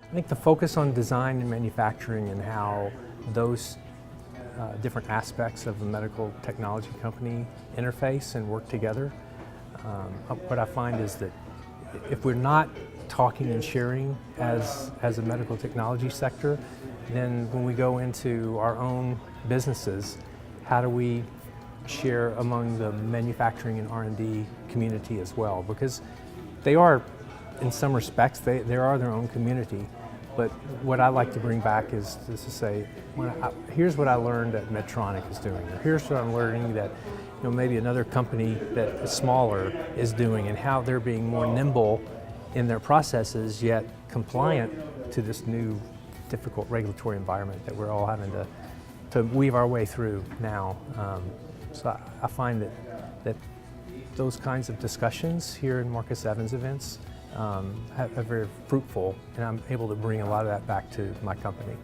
I think the focus on design and manufacturing and how those different aspects of a medical technology company interface and work together. What I find is that if we're not talking and sharing as a medical technology sector, then when we go into our own businesses, how do we share among the manufacturing and R&D community as well? Because they are, in some respects, they are their own community. But what I like to bring back is to say, here's what I learned that Medtronic is doing, or here's what I'm learning that maybe another company that is smaller is doing, and how they're being more nimble in their processes, yet compliant to this new difficult regulatory environment that we're all having to weave our way through now. So I find that those kinds of discussions here in Marcus Evans events are very fruitful, and I'm able to bring a lot of that back to my company.